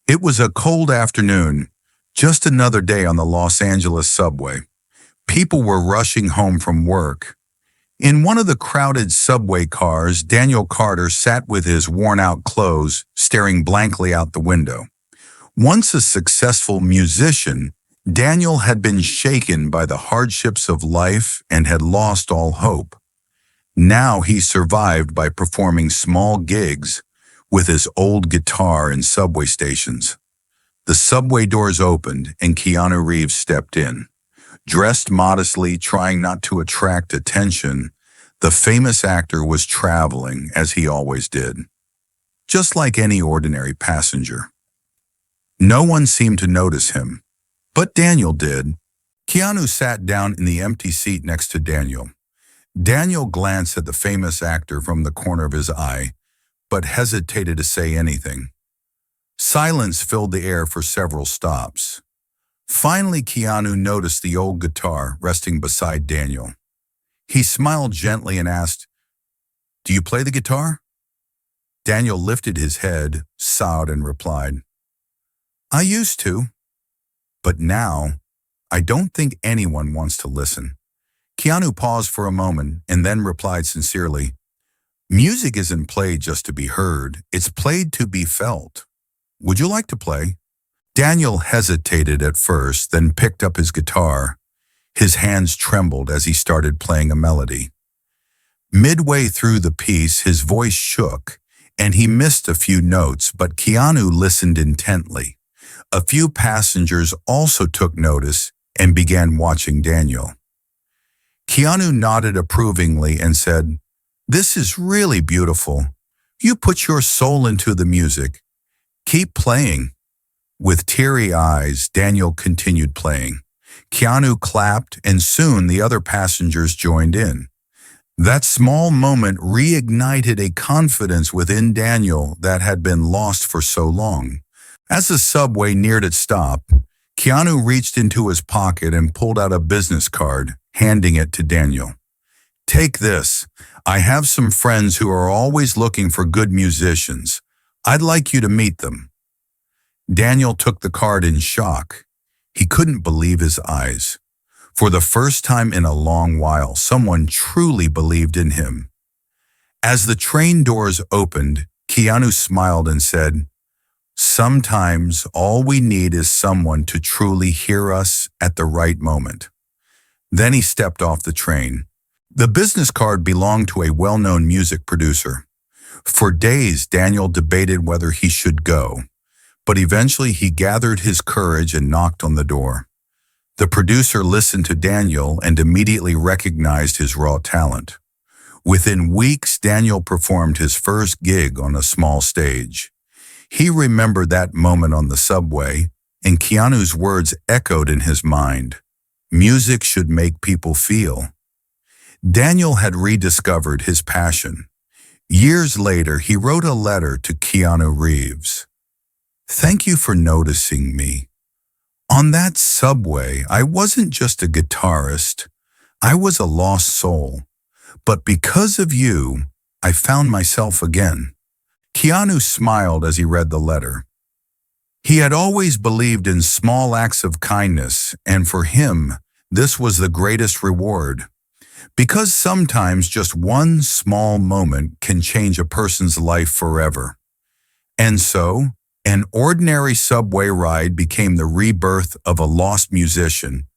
It was a cold afternoon, just another day on the Los Angeles subway. People were rushing home from work. In one of the crowded subway cars, Daniel Carter sat with his worn-out clothes, staring blankly out the window. Once a successful musician, Daniel had been shaken by the hardships of life and had lost all hope. Now he survived by performing small gigs with his old guitar in subway stations. The subway doors opened and Keanu Reeves stepped in. Dressed modestly, trying not to attract attention, the famous actor was traveling as he always did, just like any ordinary passenger. No one seemed to notice him, but Daniel did. Keanu sat down in the empty seat next to Daniel. Daniel glanced at the famous actor from the corner of his eye, but hesitated to say anything. Silence filled the air for several stops. Finally, Keanu noticed the old guitar resting beside Daniel. He smiled gently and asked, "Do you play the guitar?" Daniel lifted his head, sighed, and replied, "I used to, but now I don't think anyone wants to listen." Keanu paused for a moment and then replied sincerely, "Music isn't played just to be heard, it's played to be felt. Would you like to play?" Daniel hesitated at first, then picked up his guitar. His hands trembled as he started playing a melody. Midway through the piece, his voice shook, and he missed a few notes, but Keanu listened intently. A few passengers also took notice and began watching Daniel. Keanu nodded approvingly and said, "This is really beautiful. You put your soul into the music. Keep playing." With teary eyes, Daniel continued playing. Keanu clapped, and soon the other passengers joined in. That small moment reignited a confidence within Daniel that had been lost for so long. As the subway neared its stop, Keanu reached into his pocket and pulled out a business card, handing it to Daniel. "Take this. I have some friends who are always looking for good musicians. I'd like you to meet them." Daniel took the card in shock. He couldn't believe his eyes. For the first time in a long while, someone truly believed in him. As the train doors opened, Keanu smiled and said, "Sometimes all we need is someone to truly hear us at the right moment." Then he stepped off the train. The business card belonged to a well-known music producer. For days, Daniel debated whether he should go, but eventually he gathered his courage and knocked on the door. The producer listened to Daniel and immediately recognized his raw talent. Within weeks, Daniel performed his first gig on a small stage. He remembered that moment on the subway, and Keanu's words echoed in his mind. Music should make people feel. Daniel had rediscovered his passion. Years later, he wrote a letter to Keanu Reeves. "Thank you for noticing me. On that subway, I wasn't just a guitarist. I was a lost soul. But because of you, I found myself again." Keanu smiled as he read the letter. He had always believed in small acts of kindness, and for him, this was the greatest reward. Because sometimes just one small moment can change a person's life forever. And so, an ordinary subway ride became the rebirth of a lost musician,